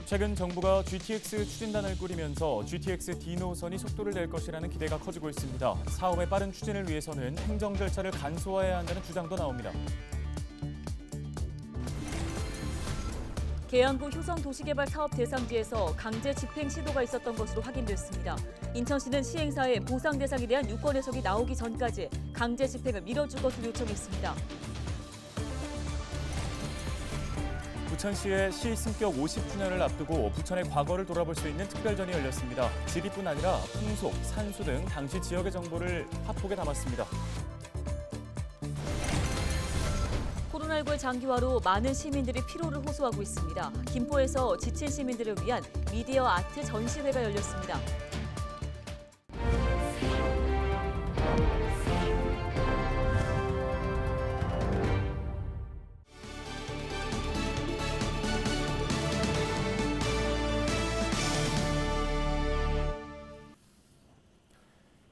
최근 정부가 GTX 추진단을 꾸리면서 GTX D 노선이 속도를 낼 것이라는 기대가 커지고 있습니다. 사업의 빠른 추진을 위해서는 행정 절차를 간소화해야 한다는 주장도 나옵니다. 계양구 효성도시개발 사업 대상지에서 강제 집행 시도가 있었던 것으로 확인됐습니다. 인천시는 시행사의 보상 대상에 대한 유권 해석이 나오기 전까지 강제 집행을 미뤄줄 것을 요청했습니다. 부천시의 시 승격 50주년을 앞두고 부천의 과거를 돌아볼 수 있는 특별전이 열렸습니다. 지리뿐 아니라 풍속, 산수 등 당시 지역의 정보를 화폭에 담았습니다. 코로나19의 장기화로 많은 시민들이 피로를 호소하고 있습니다. 김포에서 지친 시민들을 위한 미디어 아트 전시회가 열렸습니다.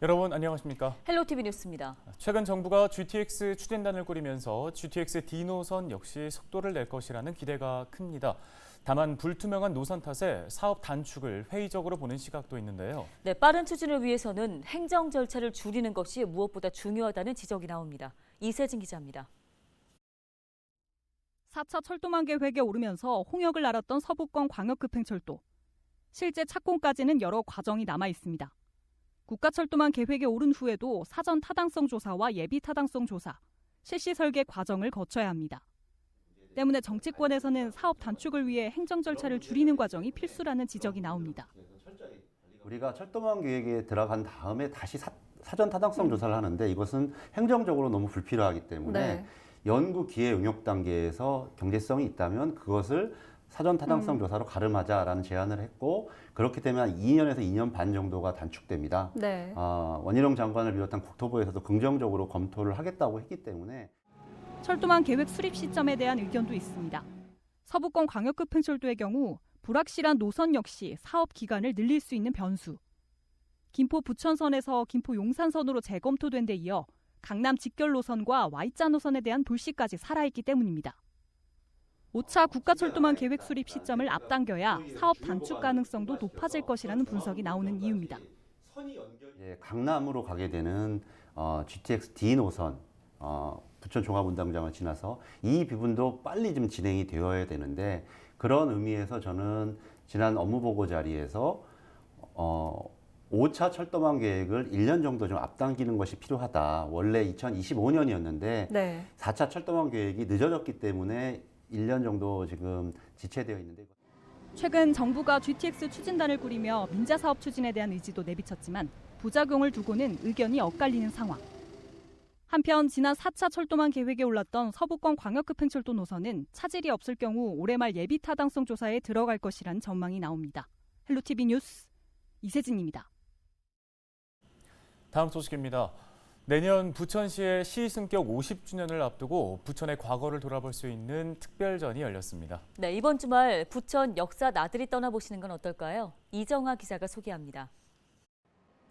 여러분 안녕하십니까? 헬로티비 뉴스입니다. 최근 정부가 GTX 추진단을 꾸리면서 GTX D 노선 역시 속도를 낼 것이라는 기대가 큽니다. 다만 불투명한 노선 탓에 사업 단축을 회의적으로 보는 시각도 있는데요. 네, 빠른 추진을 위해서는 행정 절차를 줄이는 것이 무엇보다 중요하다는 지적이 나옵니다. 이세진 기자입니다. 4차 철도망 계획에 오르면서 홍역을 앓았던 서부권 광역급행철도. 실제 착공까지는 여러 과정이 남아 있습니다. 국가철도망 계획에 오른 후에도 사전 타당성 조사와 예비 타당성 조사, 실시 설계 과정을 거쳐야 합니다. 때문에 정치권에서는 사업 단축을 위해 행정 절차를 줄이는 과정이 필수라는 지적이 나옵니다. 우리가 철도망 계획에 들어간 다음에 다시 사전 타당성 조사를 하는데 이것은 행정적으로 너무 불필요하기 때문에 연구 기회 용역 단계에서 경제성이 있다면 그것을 사전 타당성 조사로 가름하자라는 제안을 했고 그렇기 때문에 한 2년에서 2년 반 정도가 단축됩니다. 네. 원희룡 장관을 비롯한 국토부에서도 긍정적으로 검토를 하겠다고 했기 때문에 철도망 계획 수립 시점에 대한 의견도 있습니다. 서부권 광역급행철도의 경우 불확실한 노선 역시 사업 기간을 늘릴 수 있는 변수. 김포 부천선에서 김포 용산선으로 재검토된 데 이어 강남 직결 노선과 Y자 노선에 대한 불씨까지 살아있기 때문입니다. 5차 국가철도망 계획 수립 시점을 앞당겨야 사업 단축 가능성도 높아질 것이라는 분석이 나오는 이유입니다. 강남으로 가게 되는 GTX D 노선, 부천 종합운동장을 지나서 이 부분도 빨리 좀 진행이 되어야 되는데 그런 의미에서 저는 지난 업무보고 자리에서 5차 철도망 계획을 1년 정도 좀 앞당기는 것이 필요하다. 원래 2025년이었는데 4차 철도망 계획이 늦어졌기 때문에 1년 정도 지금 지체되어 있는데 최근 정부가 GTX 추진단을 꾸리며 민자 사업 추진에 대한 의지도 내비쳤지만 부작용을 두고는 의견이 엇갈리는 상황. 한편 지난 4차 철도망 계획에 올랐던 서부권 광역급행철도 노선은 차질이 없을 경우 올해 말 예비 타당성 조사에 들어갈 것이란 전망이 나옵니다. 헬로티비 뉴스 이세진입니다. 다음 소식입니다. 내년 부천시의 시 승격 50주년을 앞두고 부천의 과거를 돌아볼 수 있는 특별전이 열렸습니다. 네, 이번 주말 부천 역사 나들이 떠나보시는 건 어떨까요? 이정아 기자가 소개합니다.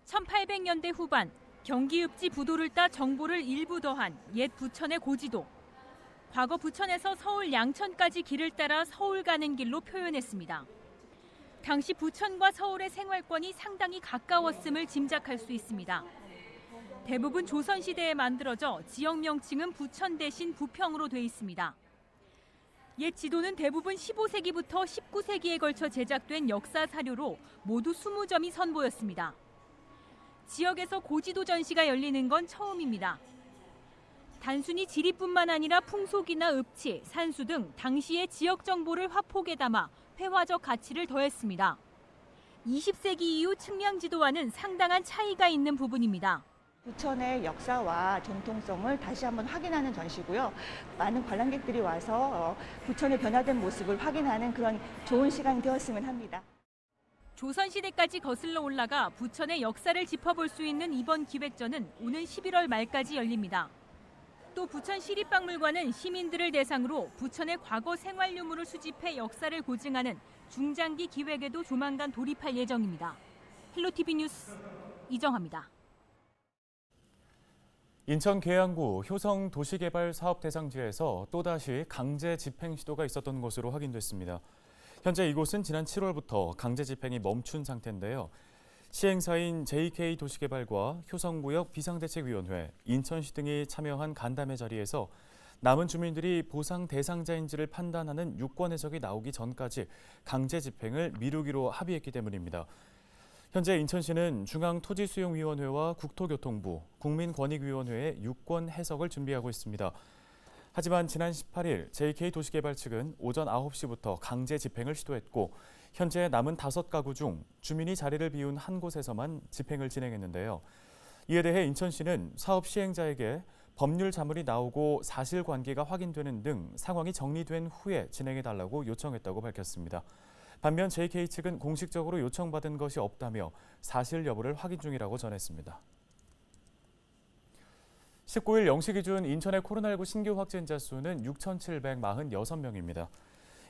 1800년대 후반 경기읍지 부도를 따 정보를 일부 더한 옛 부천의 고지도. 과거 부천에서 서울 양천까지 길을 따라 서울 가는 길로 표현했습니다. 당시 부천과 서울의 생활권이 상당히 가까웠음을 짐작할 수 있습니다. 대부분 조선시대에 만들어져 지역 명칭은 부천 대신 부평으로 돼 있습니다. 옛 지도는 대부분 15세기부터 19세기에 걸쳐 제작된 역사 사료로 모두 20점이 선보였습니다. 지역에서 고지도 전시가 열리는 건 처음입니다. 단순히 지리뿐만 아니라 풍속이나 읍지, 산수 등 당시의 지역 정보를 화폭에 담아 회화적 가치를 더했습니다. 20세기 이후 측량 지도와는 상당한 차이가 있는 부분입니다. 부천의 역사와 전통성을 다시 한번 확인하는 전시고요. 많은 관람객들이 와서 부천의 변화된 모습을 확인하는 그런 좋은 시간이 되었으면 합니다. 조선시대까지 거슬러 올라가 부천의 역사를 짚어볼 수 있는 이번 기획전은 오는 11월 말까지 열립니다. 또 부천시립박물관은 시민들을 대상으로 부천의 과거 생활 유물을 수집해 역사를 고증하는 중장기 기획에도 조만간 돌입할 예정입니다. 헬로티비 뉴스 이정아입니다. 인천 계양구 효성 도시개발 사업 대상지에서 또다시 강제 집행 시도가 있었던 것으로 확인됐습니다. 현재 이곳은 지난 7월부터 강제 집행이 멈춘 상태인데요. 시행사인 JK 도시개발과 효성구역 비상대책위원회, 인천시 등이 참여한 간담회 자리에서 남은 주민들이 보상 대상자인지를 판단하는 유권 해석이 나오기 전까지 강제 집행을 미루기로 합의했기 때문입니다. 현재 인천시는 중앙토지수용위원회와 국토교통부, 국민권익위원회의 유권 해석을 준비하고 있습니다. 하지만 지난 18일 JK 도시개발 측은 오전 9시부터 강제 집행을 시도했고 현재 남은 5가구 중 주민이 자리를 비운 한 곳에서만 집행을 진행했는데요. 이에 대해 인천시는 사업 시행자에게 법률 자문이 나오고 사실관계가 확인되는 등 상황이 정리된 후에 진행해달라고 요청했다고 밝혔습니다. 반면 JK 측은 공식적으로 요청받은 것이 없다며 사실 여부를 확인 중이라고 전했습니다. 19일 0시 기준 인천의 코로나19 신규 확진자 수는 6,746명입니다.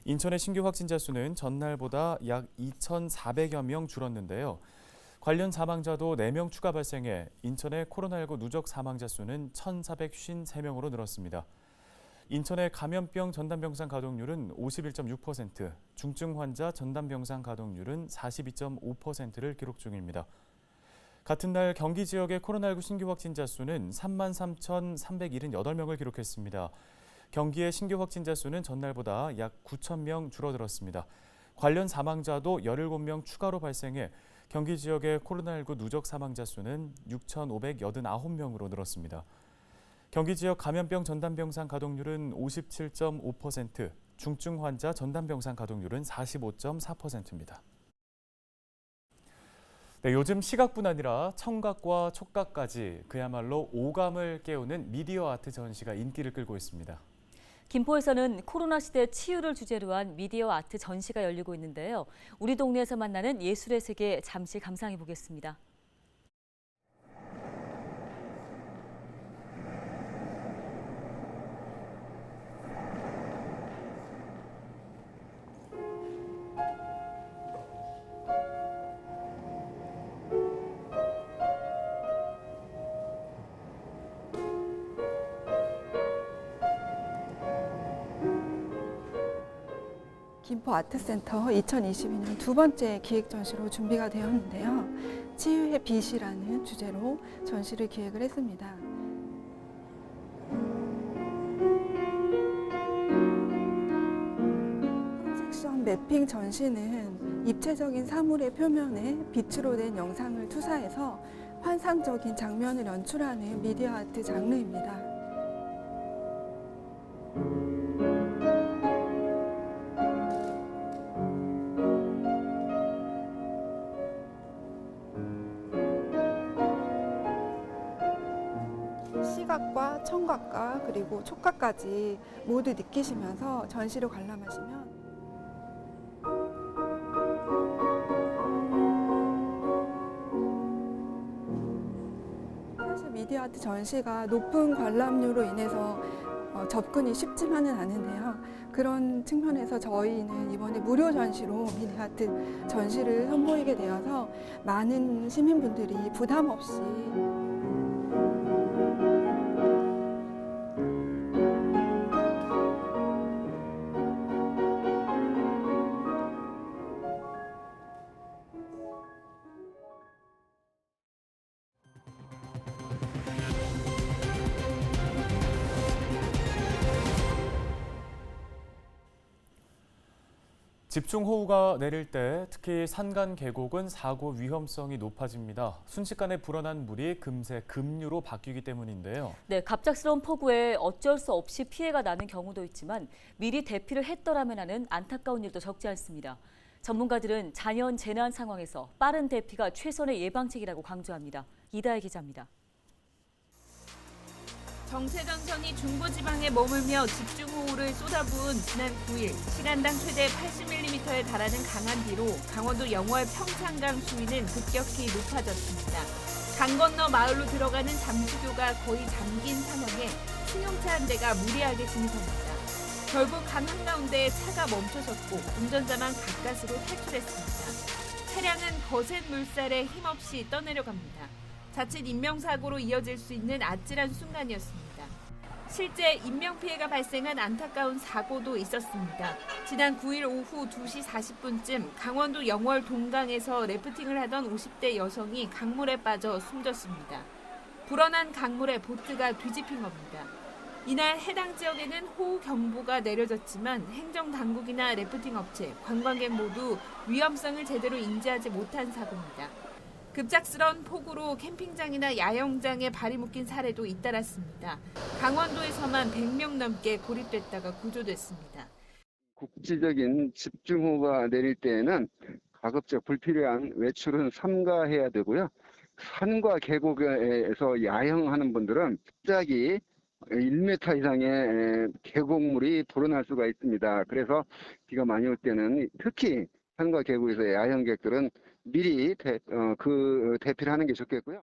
인천의 신규 확진자 수는 전날보다 약 2,400여 명 줄었는데요. 관련 사망자도 4명 추가 발생해 인천의 코로나19 누적 사망자 수는 1,453명으로 늘었습니다. 인천의 감염병 전담병상 가동률은 51.6%, 중증 환자 전담병상 가동률은 42.5%를 기록 중입니다. 같은 날 경기 지역의 코로나19 신규 확진자 수는 33,378명을 기록했습니다. 경기의 신규 확진자 수는 전날보다 약 9,000명 줄어들었습니다. 관련 사망자도 17명 추가로 발생해 경기 지역의 코로나19 누적 사망자 수는 6,589명으로 늘었습니다. 경기 지역 감염병 전담병상 가동률은 57.5%, 중증 환자 전담병상 가동률은 45.4%입니다. 네, 요즘 시각뿐 아니라 청각과 촉각까지 그야말로 오감을 깨우는 미디어 아트 전시가 인기를 끌고 있습니다. 김포에서는 코로나 시대 치유를 주제로 한 미디어 아트 전시가 열리고 있는데요. 우리 동네에서 만나는 예술의 세계 잠시 감상해 보겠습니다. 김포 아트센터 2022년 두 번째 기획 전시로 준비가 되었는데요. 치유의 빛이라는 주제로 전시를 기획을 했습니다. 프로젝션 매핑 전시는 입체적인 사물의 표면에 빛으로 된 영상을 투사해서 환상적인 장면을 연출하는 미디어 아트 장르입니다. 시각과 청각과 그리고 촉각까지 모두 느끼시면서 전시를 관람하시면 사실 미디어 아트 전시가 높은 관람료로 인해서 접근이 쉽지만은 않은데요. 그런 측면에서 저희는 이번에 무료 전시로 미디어 아트 전시를 선보이게 되어서 많은 시민분들이 부담 없이 집중호우가 내릴 때 특히 산간 계곡은 사고 위험성이 높아집니다. 순식간에 불어난 물이 금세 급류로 바뀌기 때문인데요. 네, 갑작스러운 폭우에 어쩔 수 없이 피해가 나는 경우도 있지만 미리 대피를 했더라면 하는 안타까운 일도 적지 않습니다. 전문가들은 자연 재난 상황에서 빠른 대피가 최선의 예방책이라고 강조합니다. 이다혜 기자입니다. 정체전선이 중부지방에 머물며 집중호우를 쏟아부은 지난 9일 시간당 최대 80mm에 달하는 강한 비로 강원도 영월 평창강 수위는 급격히 높아졌습니다. 강 건너 마을로 들어가는 잠수교가 거의 잠긴 상황에 승용차 한 대가 무리하게 진입합니다. 결국 강 한가운데 차가 멈춰섰고 운전자만 가까스로 탈출했습니다. 차량은 거센 물살에 힘없이 떠내려갑니다. 자칫 인명사고로 이어질 수 있는 아찔한 순간이었습니다. 실제 인명피해가 발생한 안타까운 사고도 있었습니다. 지난 9일 오후 2시 40분쯤 강원도 영월 동강에서 래프팅을 하던 50대 여성이 강물에 빠져 숨졌습니다. 불어난 강물에 보트가 뒤집힌 겁니다. 이날 해당 지역에는 호우경보가 내려졌지만 행정당국이나 래프팅 업체, 관광객 모두 위험성을 제대로 인지하지 못한 사고입니다. 급작스런 폭우로 캠핑장이나 야영장에 발이 묶인 사례도 잇따랐습니다. 강원도에서만 100명 넘게 고립됐다가 구조됐습니다. 국지적인 집중호우가 내릴 때에는 가급적 불필요한 외출은 삼가해야 되고요. 산과 계곡에서 야영하는 분들은 갑자기 1m 이상의 계곡물이 불어날 수가 있습니다. 그래서 비가 많이 올 때는 특히 산과 계곡에서 야영객들은 미리 대피를 하는 게 좋겠고요.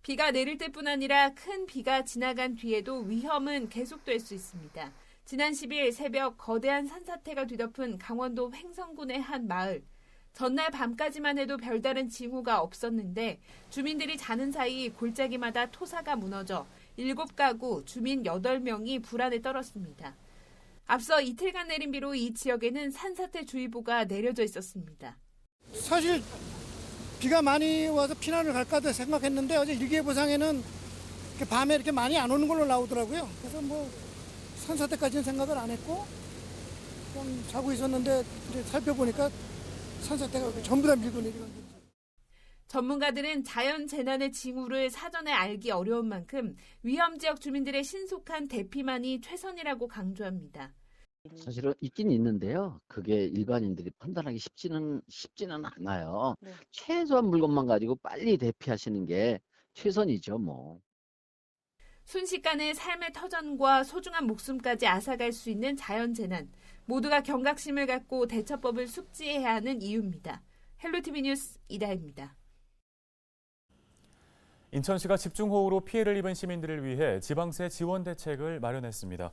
비가 내릴 때뿐 아니라 큰 비가 지나간 뒤에도 위험은 계속될 수 있습니다. 지난 10일 새벽 거대한 산사태가 뒤덮은 강원도 횡성군의 한 마을. 전날 밤까지만 해도 별다른 징후가 없었는데 주민들이 자는 사이 골짜기마다 토사가 무너져 7가구 주민 8명이 불안에 떨었습니다. 앞서 이틀간 내린 비로 이 지역에는 산사태 주의보가 내려져 있었습니다. 사실 비가 많이 와서 피난을 갈까 생각했는데 어제 일기예보상에는 밤에 이렇게 많이 안 오는 걸로 나오더라고요. 그래서 뭐 산사태까지는 생각을 안 했고 그냥 자고 있었는데 이제 살펴보니까 산사태가 전부 다 밀고 내려간. 전문가들은 자연 재난의 징후를 사전에 알기 어려운 만큼 위험 지역 주민들의 신속한 대피만이 최선이라고 강조합니다. 사실은 있긴 있는데요. 그게 일반인들이 판단하기 쉽지는 않아요. 네. 최소한 물건만 가지고 빨리 대피하시는 게 최선이죠, 뭐. 순식간에 삶의 터전과 소중한 목숨까지 앗아갈 수 있는 자연재난. 모두가 경각심을 갖고 대처법을 숙지해야 하는 이유입니다. 헬로티비 뉴스 이다혜입니다. 인천시가 집중호우로 피해를 입은 시민들을 위해 지방세 지원 대책을 마련했습니다.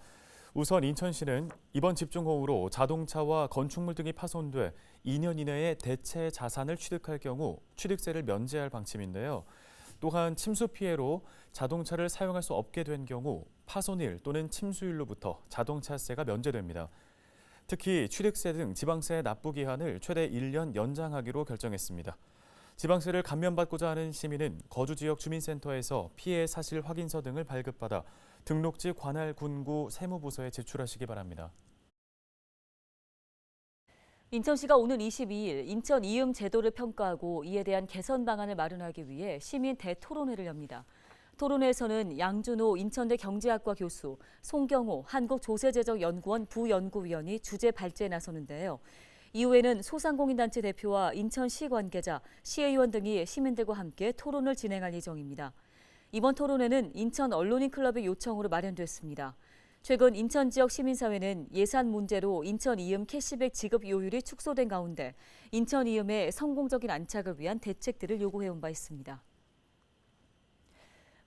우선 인천시는 이번 집중호우로 자동차와 건축물 등이 파손돼 2년 이내에 대체 자산을 취득할 경우 취득세를 면제할 방침인데요. 또한 침수 피해로 자동차를 사용할 수 없게 된 경우 파손일 또는 침수일로부터 자동차세가 면제됩니다. 특히 취득세 등 지방세 납부 기한을 최대 1년 연장하기로 결정했습니다. 지방세를 감면받고자 하는 시민은 거주지역 주민센터에서 피해 사실 확인서 등을 발급받아 등록지 관할 군구 세무부서에 제출하시기 바랍니다. 인천시가 오는 22일 인천 이음 제도를 평가하고 이에 대한 개선 방안을 마련하기 위해 시민 대토론회를 엽니다. 토론회에서는 양준호 인천대 경제학과 교수, 송경호 한국조세재정연구원 부연구위원이 주제 발제에 나서는데요. 이후에는 소상공인단체 대표와 인천시 관계자, 시의원 등이 시민들과 함께 토론을 진행할 예정입니다. 이번 토론회는 인천 언론인 클럽의 요청으로 마련됐습니다. 최근 인천 지역 시민사회는 예산 문제로 인천 이음 캐시백 지급 요율이 축소된 가운데 인천 이음의 성공적인 안착을 위한 대책들을 요구해온 바 있습니다.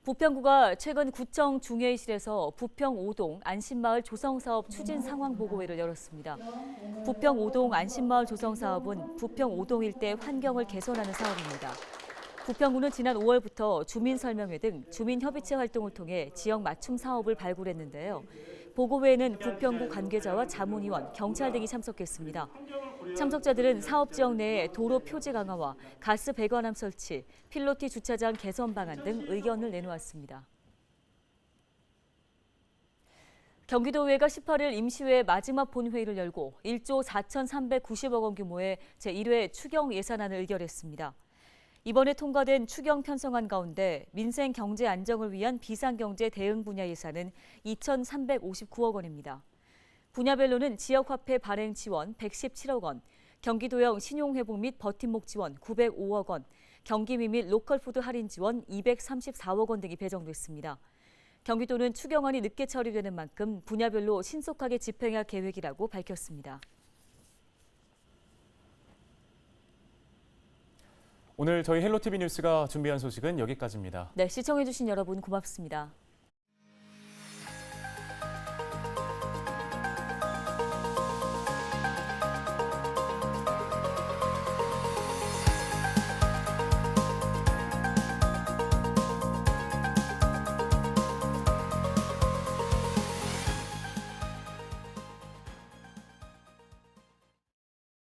부평구가 최근 구청 중회의실에서 부평 5동 안심마을 조성사업 추진 상황 보고회를 열었습니다. 부평 5동 안심마을 조성사업은 부평 5동 일대 환경을 개선하는 사업입니다. 부평구는 지난 5월부터 주민설명회 등 주민협의체 활동을 통해 지역 맞춤 사업을 발굴했는데요. 보고회에는 부평구 관계자와 자문위원, 경찰 등이 참석했습니다. 참석자들은 사업 지역 내에 도로 표지 강화와 가스 배관함 설치, 필로티 주차장 개선 방안 등 의견을 내놓았습니다. 경기도의회가 18일 임시회 마지막 본회의를 열고 1조 4,390억 원 규모의 제1회 추경 예산안을 의결했습니다. 이번에 통과된 추경 편성안 가운데 민생 경제 안정을 위한 비상경제 대응 분야 예산은 2,359억 원입니다. 분야별로는 지역화폐 발행 지원 117억 원, 경기도형 신용회복 및 버팀목 지원 905억 원, 경기미 및 로컬푸드 할인 지원 234억 원 등이 배정됐습니다. 경기도는 추경안이 늦게 처리되는 만큼 분야별로 신속하게 집행할 계획이라고 밝혔습니다. 오늘 저희 헬로티비 뉴스가 준비한 소식은 여기까지입니다. 네, 시청해주신 여러분 고맙습니다.